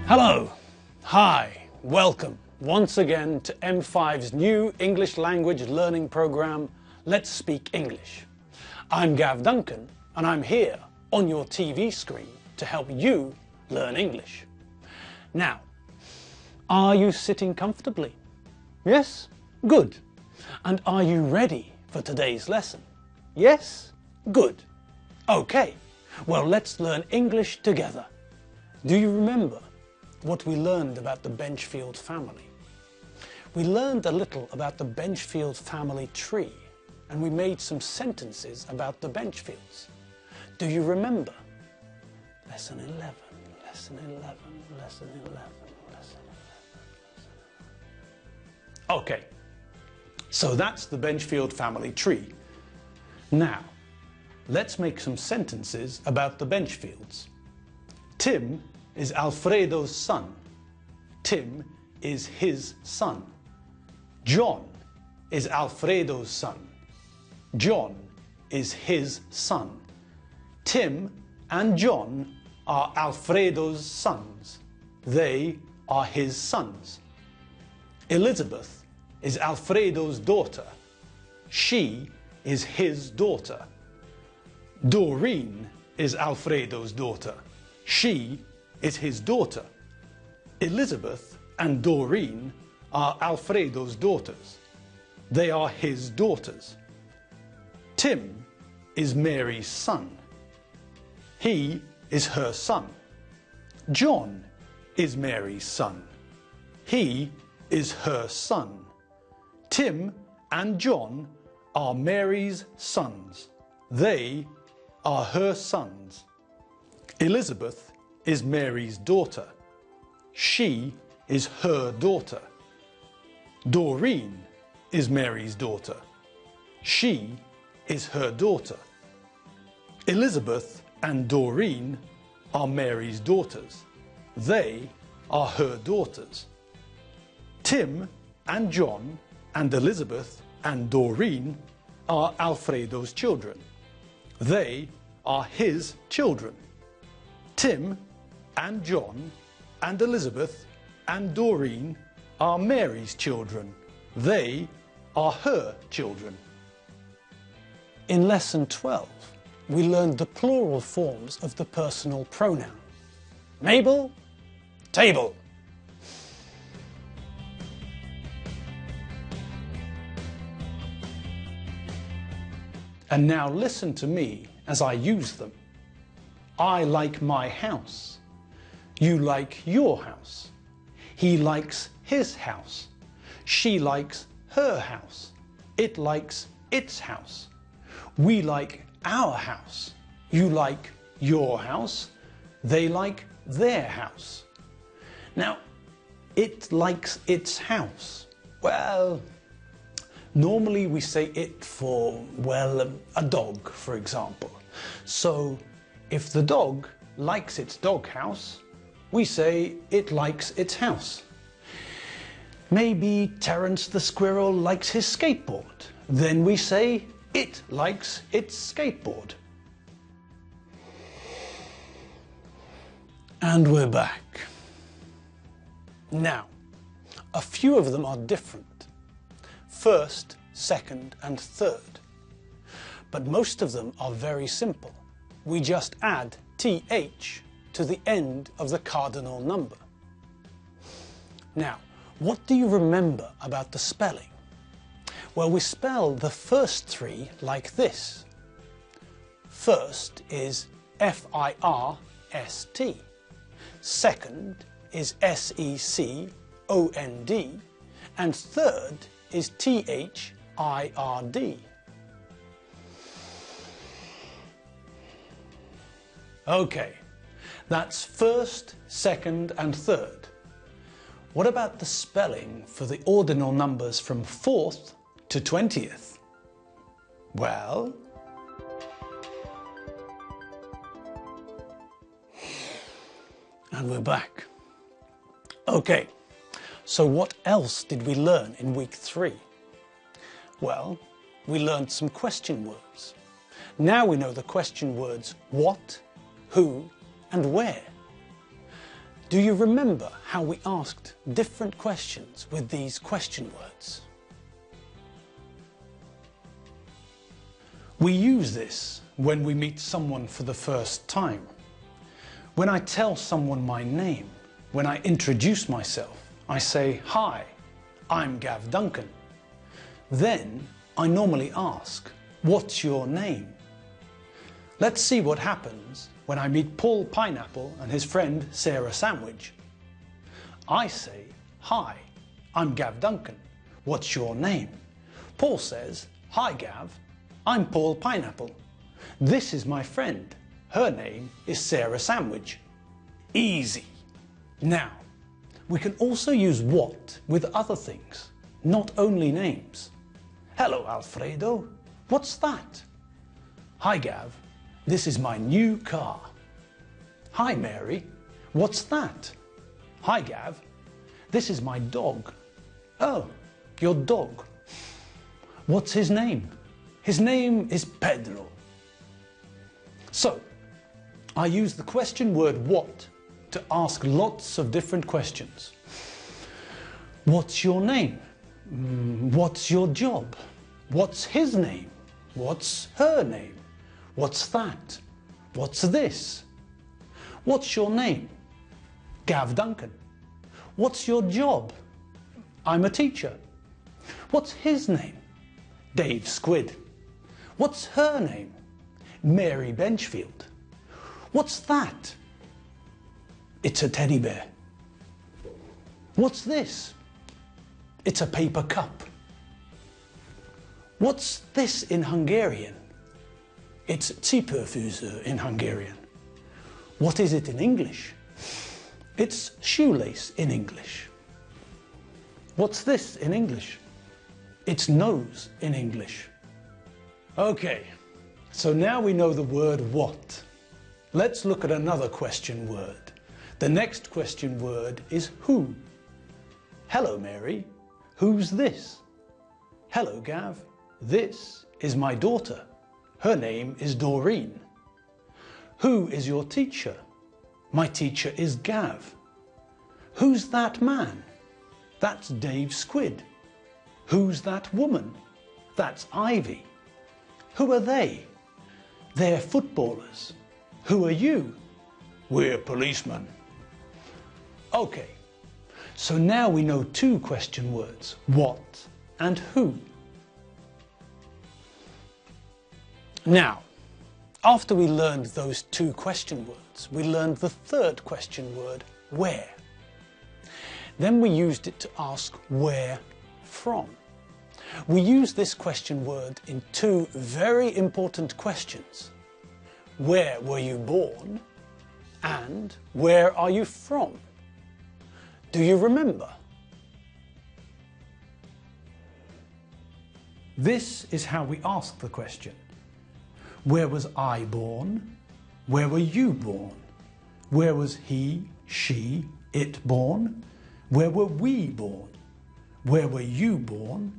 Hello, hi, welcome once again to M5's new English language learning program, Let's Speak English. I'm Gav Duncan and I'm here on your TV screen to help you learn English. Now, are you sitting comfortably? Yes? Good. And are you ready for today's lesson? Yes? Good. Okay, well let's learn English together. Do you remember what we learned about the Benchfield family? We learned a little about the Benchfield family tree and we made some sentences about the Benchfields. Do you remember? Lesson 11, lesson 11, lesson 11, lesson 11. Okay, so that's the Benchfield family tree. Now, let's make some sentences about the Benchfields. Tim is Alfredo's son. Tim is his son. John is Alfredo's son. John is his son. Tim and John are Alfredo's sons. They are his sons. Elizabeth is Alfredo's daughter. She is his daughter. Doreen is Alfredo's daughter. She is his daughter. Elizabeth and Doreen are Alfredo's daughters. They are his daughters. Tim is Mary's son. He is her son. John is Mary's son. He is her son. Tim and John are Mary's sons. They are her sons. Elizabeth is Mary's daughter. She is her daughter. Doreen is Mary's daughter. She is her daughter. Elizabeth and Doreen are Mary's daughters. They are her daughters. Tim and John and Elizabeth and Doreen are Alfredo's children. They are his children. Tim and John and Elizabeth and Doreen are Mary's children. They are her children. In lesson 12, we learned the plural forms of the personal pronoun. Mabel, table. And now listen to me as I use them. I like my house. You like your house. He likes his house. She likes her house. It likes its house. We like our house. You like your house. They like their house. Now, it likes its house. Well, normally we say it for, well, a dog, for example. So, if the dog likes its doghouse, we say it likes its house. Maybe Terence the squirrel likes his skateboard. Then we say it likes its skateboard. And we're back. Now, a few of them are different. First, second, and third. But most of them are very simple. We just add th to the end of the cardinal number. Now, what do you remember about the spelling? Well, we spell the first three like this. First is F-I-R-S-T. Second is S-E-C-O-N-D. And third is T-H-I-R-D. Okay, that's first, second, and third. What about the spelling for the ordinal numbers from 4th to 20th? Well, and we're back. Okay, so what else did we learn in week 3? Well, we learned some question words. Now we know the question words what, who, and where. Do you remember how we asked different questions with these question words? We use this when we meet someone for the first time. When I tell someone my name, when I introduce myself, I say, "Hi, I'm Gav Duncan." Then I normally ask, "What's your name?" Let's see what happens when I meet Paul Pineapple and his friend Sarah Sandwich. I say, "Hi, I'm Gav Duncan. What's your name?" Paul says, "Hi Gav, I'm Paul Pineapple. This is my friend. Her name is Sarah Sandwich." Easy. Now, we can also use what with other things, not only names. "Hello, Alfredo. What's that?" "Hi, Gav. This is my new car." "Hi, Mary. What's that?" "Hi, Gav. This is my dog." "Oh, your dog. What's his name?" "His name is Pedro." So, I use the question word what to ask lots of different questions. What's your name? What's your job? What's his name? What's her name? What's that? What's this? What's your name? Gav Duncan. What's your job? I'm a teacher. What's his name? Dave Squid. What's her name? Mary Benchfield. What's that? It's a teddy bear. What's this? It's a paper cup. What's this in Hungarian? It's Cipőfűző in Hungarian. What is it in English? It's shoelace in English. What's this in English? It's nose in English. Okay, so now we know the word what. Let's look at another question word. The next question word is who. "Hello, Mary. Who's this?" "Hello, Gav. This is my daughter. Her name is Doreen." "Who is your teacher?" "My teacher is Gav." "Who's that man?" "That's Dave Squid." "Who's that woman?" "That's Ivy." "Who are they?" "They're footballers." "Who are you?" "We're policemen." Okay, so now we know two question words, what and who. Now, after we learned those two question words, we learned the third question word, where. Then we used it to ask where from. We use this question word in two very important questions. Where were you born? And where are you from? Do you remember? This is how we ask the question. Where was I born? Where were you born? Where was he, she, it born? Where were we born? Where were you born?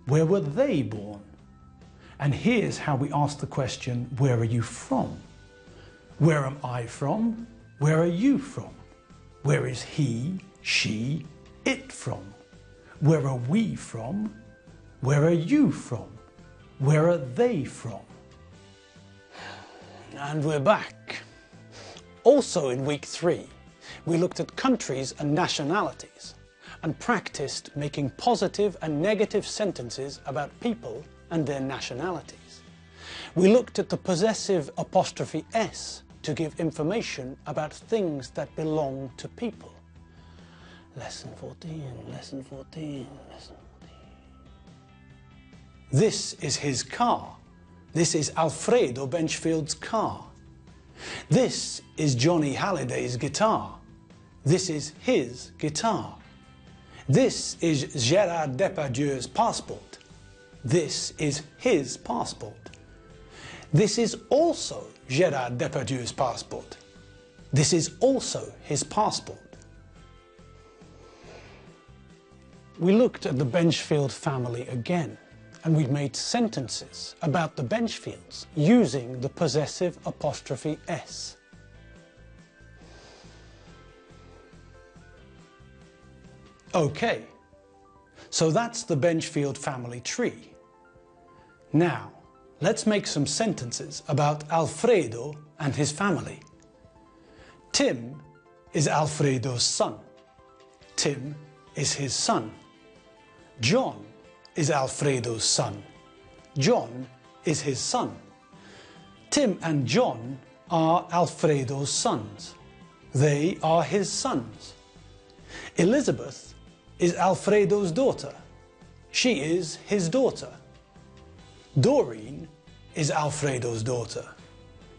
Where were they born? And here's how we ask the question, where are you from? Where am I from? Where are you from? Where is he, she, it from? Where are we from? Where are you from? Where are they from? And we're back. Also in week 3, we looked at countries and nationalities and practiced making positive and negative sentences about people and their nationalities. We looked at the possessive apostrophe s to give information about things that belong to people. Lesson 14, lesson 14, lesson 14. This is his car. This is Alfredo Benchfield's car. This is Johnny Halliday's guitar. This is his guitar. This is Gérard Depardieu's passport. This is his passport. This is also Gérard Depardieu's passport. This is also his passport. We looked at the Benchfield family again, and we made sentences about the Benchfields using the possessive apostrophe s. Okay, so that's the Benchfield family tree. Now, let's make some sentences about Alfredo and his family. Tim is Alfredo's son. Tim is his son. John is Alfredo's son. John is his son. Tim and John are Alfredo's sons. They are his sons. Elizabeth is Alfredo's daughter. She is his daughter. Doreen is Alfredo's daughter.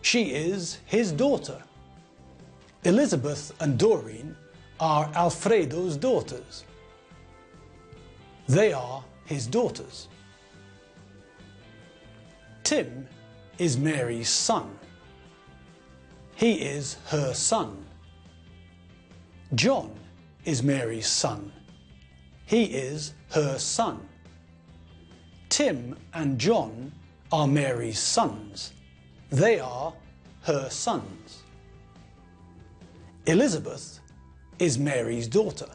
She is his daughter. Elizabeth and Doreen are Alfredo's daughters. They are his daughters. Tim is Mary's son. He is her son. John is Mary's son. He is her son. Tim and John are Mary's sons. They are her sons. Elizabeth is Mary's daughter.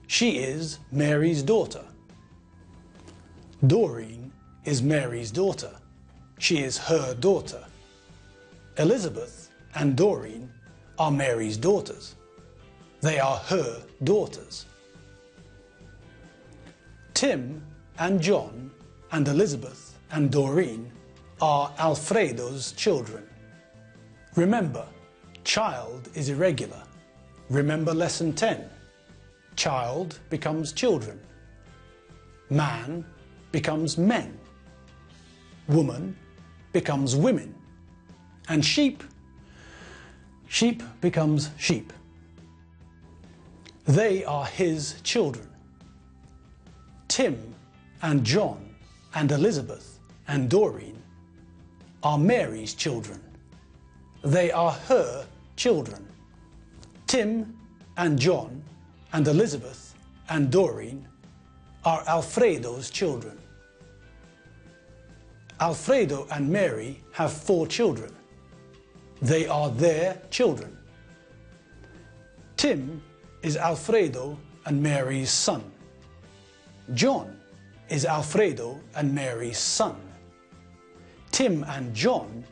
She is Mary's daughter. Doreen is Mary's daughter. She is her daughter. Elizabeth and Doreen are Mary's daughters. They are her daughters. Tim and John and Elizabeth and Doreen are Alfredo's children. Remember, child is irregular. Remember lesson 10. Child becomes children. Man becomes men. Woman becomes women. And sheep becomes sheep. They are his children. Tim and John and Elizabeth and Doreen are Mary's children. They are her children. Tim and John and Elizabeth and Doreen are Alfredo's children. Alfredo and Mary have 4 children. They are their children. Tim is Alfredo and Mary's son. John is Alfredo and Mary's son. Tim and John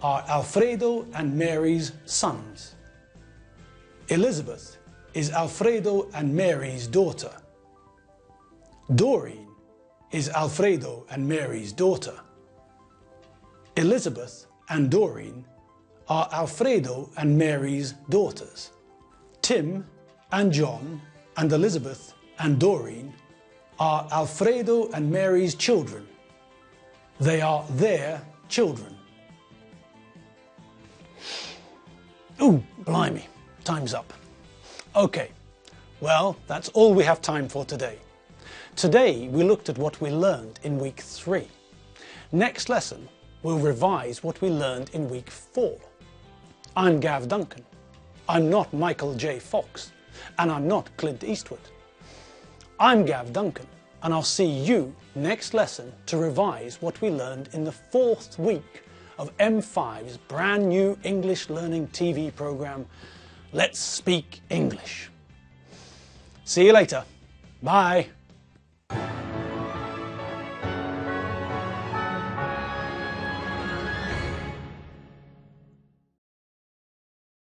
are Alfredo and Mary's sons. Elizabeth is Alfredo and Mary's daughter. Doreen is Alfredo and Mary's daughter. Elizabeth and Doreen are Alfredo and Mary's daughters. Tim and John and Elizabeth and Doreen are Alfredo and Mary's children. They are their children. Ooh, blimey, time's up. Okay, well, that's all we have time for today. Today we looked at what we learned in week 3. Next lesson, we'll revise what we learned in week 4. I'm Gav Duncan. I'm not Michael J. Fox, and I'm not Clint Eastwood. I'm Gav Duncan, and I'll see you next lesson to revise what we learned in the 4th week of M5's brand new English learning TV program, Let's Speak English. See you later. Bye.